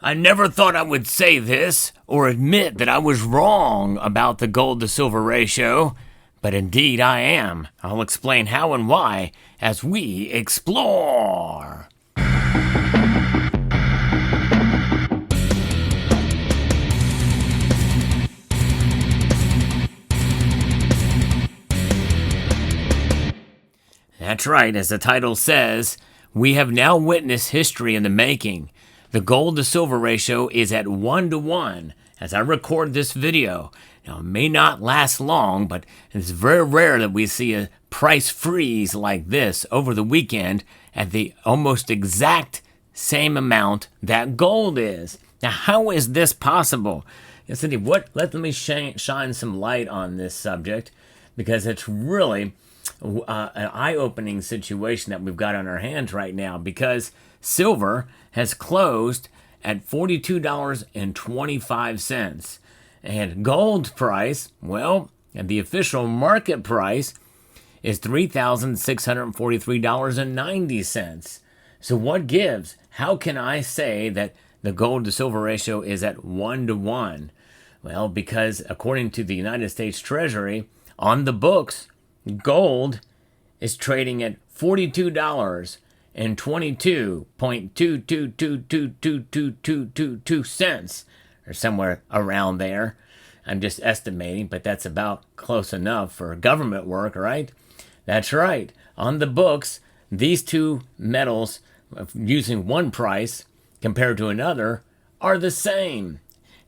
I never thought I would say this or admit that I was wrong about the gold to silver ratio, but indeed I am. I'll explain how and why as we explore. That's right, as the title says, we have now witnessed history in the making. The gold to silver ratio is at 1-to-1 as I record this video. Now, it may not last long, but it's very rare that we see a price freeze like this over the weekend at the almost exact same amount that gold is. Now, how is this possible? Yes, indeed. Let me shine some light on this subject, because it's really an eye-opening situation that we've got on our hands right now, because silver has closed at $42.25. And gold price, well, the official market price is $3,643.90. So what gives? How can I say that the gold to silver ratio is at 1-to-1? Well, because according to the United States Treasury, on the books, gold is trading at $42.22.22222222 or somewhere around there. I'm just estimating, but that's about close enough for government work, right? That's right. On the books, these two metals, using one price compared to another, are the same,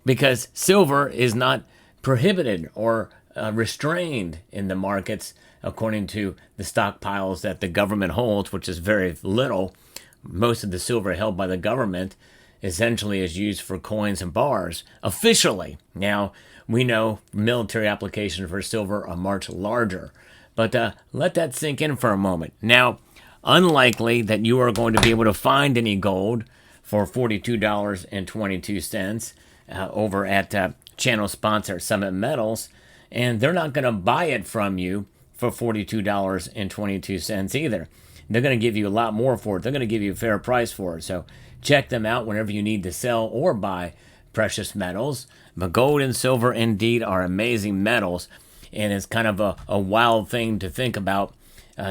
because silver is not prohibited or restrained in the markets according to the stockpiles that the government holds, which is very little. Most of the silver held by the government essentially is used for coins and bars, officially. Now, we know military applications for silver are much larger, but let that sink in for a moment. Now, unlikely that you are going to be able to find any gold for $42.22 over at channel sponsor Summit Metals, and they're not going to buy it from you for $42.22 either. They're going to give you a lot more for it. They're going to give you a fair price for it. So check them out whenever you need to sell or buy precious metals. But gold and silver indeed are amazing metals, and it's kind of a wild thing to think about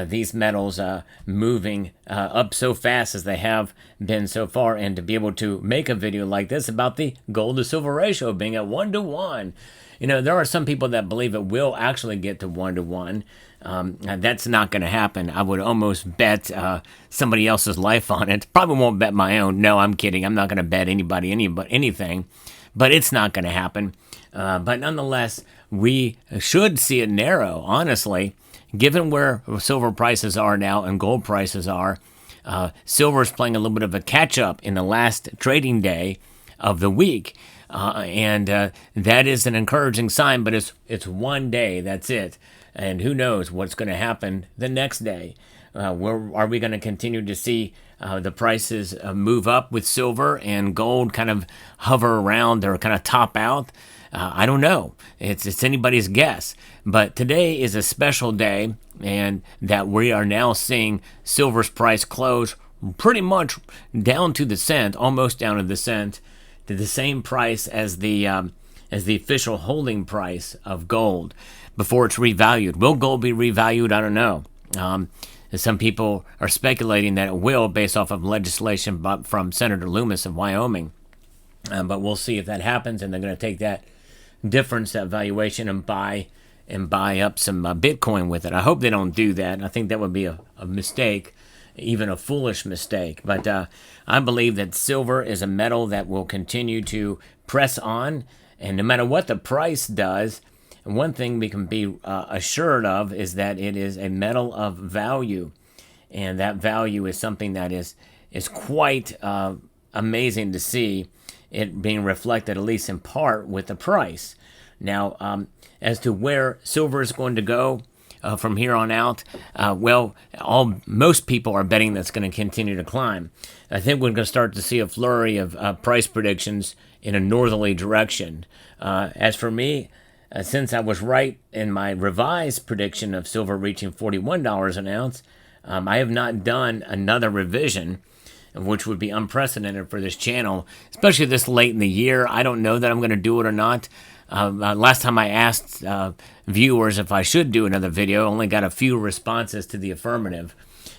these metals moving up so fast as they have been so far, and to be able to make a video like this about the gold to silver ratio being at 1-to-1. You know, there are some people that believe it will actually get to 1-to-1. That's not going to happen. I would almost bet somebody else's life on it. Probably won't bet my own. No, I'm kidding. I'm not going to bet anybody anything. But it's not going to happen. But nonetheless, we should see it narrow, honestly. Given where silver prices are now and gold prices are, silver is playing a little bit of a catch-up in the last trading day of the week. And that is an encouraging sign, but it's one day, that's it. And who knows what's going to happen the next day. Where are we going to continue to see the prices move up with silver and gold kind of hover around or kind of top out? I don't know. It's anybody's guess. But today is a special day, and that we are now seeing silver's price close pretty much down to the cent, almost down to the cent, to the same price as the official holding price of gold before it's revalued. Will gold be revalued? I don't know. Some people are speculating that it will, based off of legislation from Senator Loomis of Wyoming. But we'll see if that happens, and they're going to take that difference, that valuation, and buy up some Bitcoin with it. I hope they don't do that. I think that would be a mistake, even a foolish mistake. But I believe that silver is a metal that will continue to press on, and no matter what the price does, one thing we can be assured of is that it is a metal of value, and that value is something that is quite amazing to see it being reflected, at least in part, with the price. Now, as to where silver is going to go from here on out, most people are betting that's going to continue to climb. I think we're going to start to see a flurry of price predictions in a northerly direction. As for me, since I was right in my revised prediction of silver reaching $41 an ounce, I have not done another revision. which would be unprecedented for this channel, especially this late in the year. I don't know that I'm going to do it or not. Last time I asked viewers if I should do another video, only got a few responses to the affirmative.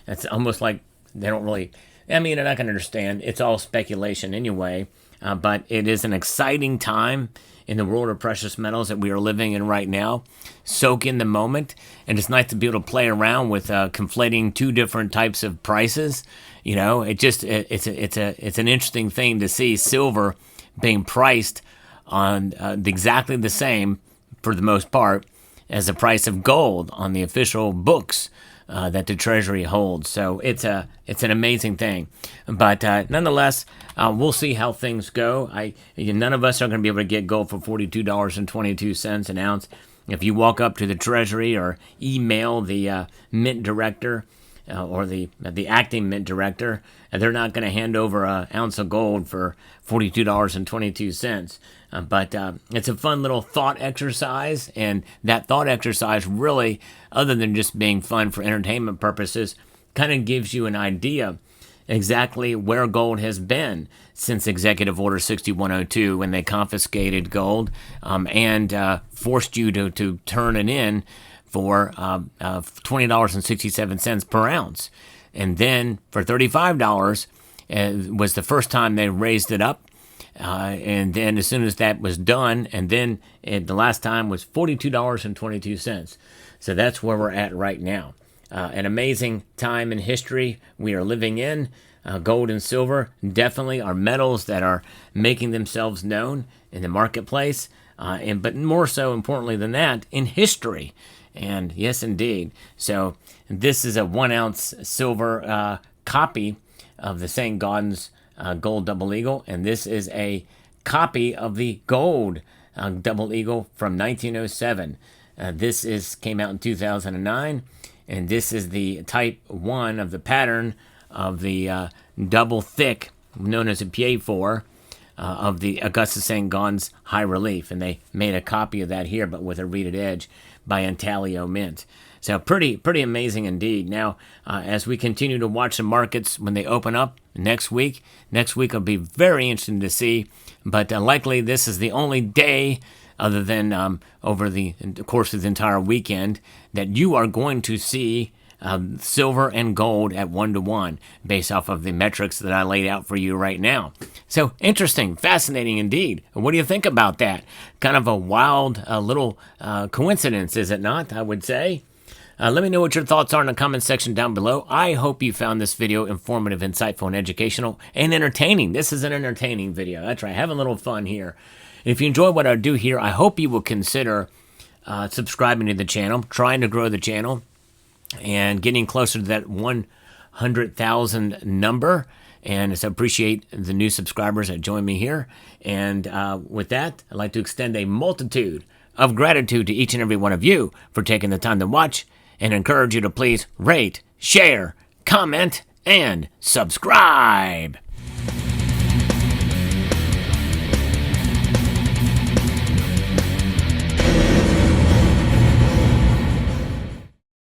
It's almost like they don't really, I mean, they're not going to understand. It's all speculation anyway, but it is an exciting time in the world of precious metals that we are living in right now. Soak in the moment, and it's nice to be able to play around with conflating two different types of prices. You know, it's an interesting thing to see silver being priced on exactly the same, for the most part, as the price of gold on the official books that the Treasury holds. So it's an amazing thing. But nonetheless, we'll see how things go. None of us are going to be able to get gold for $42.22 an ounce. If you walk up to the Treasury or email the Mint director or the acting Mint director, they're not going to hand over an ounce of gold for $42.22. But it's a fun little thought exercise, and that thought exercise really, other than just being fun for entertainment purposes, kind of gives you an idea exactly where gold has been since Executive Order 6102, when they confiscated gold and forced you to turn it in for $20.67 per ounce. And then for $35 was the first time they raised it up. And then as soon as that was done, and then the last time was $42.22. So that's where we're at right now. An amazing time in history we are living in. Gold and silver definitely are metals that are making themselves known in the marketplace, but more so importantly than that, in history. And yes, indeed. So this is a 1 ounce silver copy of the St. Gaudens Gold Double Eagle, and this is a copy of the gold Double Eagle from 1907. This came out in 2009, and this is the type 1 of the pattern of the double thick, known as a Pied-4, of the Augusta St. Gaudens high relief, and they made a copy of that here, but with a reeded edge by Intaglio Mint. So pretty amazing indeed. Now, as we continue to watch the markets when they open up next week will be very interesting to see. But likely this is the only day, other than over the course of the entire weekend, that you are going to see silver and gold at 1-to-1, based off of the metrics that I laid out for you right now. So interesting, fascinating indeed. What do you think about that? Kind of a wild little coincidence, is it not? I would say. Let me know what your thoughts are in the comment section down below. I hope you found this video informative, insightful, and educational, and entertaining. This is an entertaining video. That's right, having a little fun here. If you enjoy what I do here, I hope you will consider subscribing to the channel, trying to grow the channel, and getting closer to that 100,000 number. And so appreciate the new subscribers that join me here. And with that, I'd like to extend a multitude of gratitude to each and every one of you for taking the time to watch, and encourage you to please rate, share, comment, and subscribe.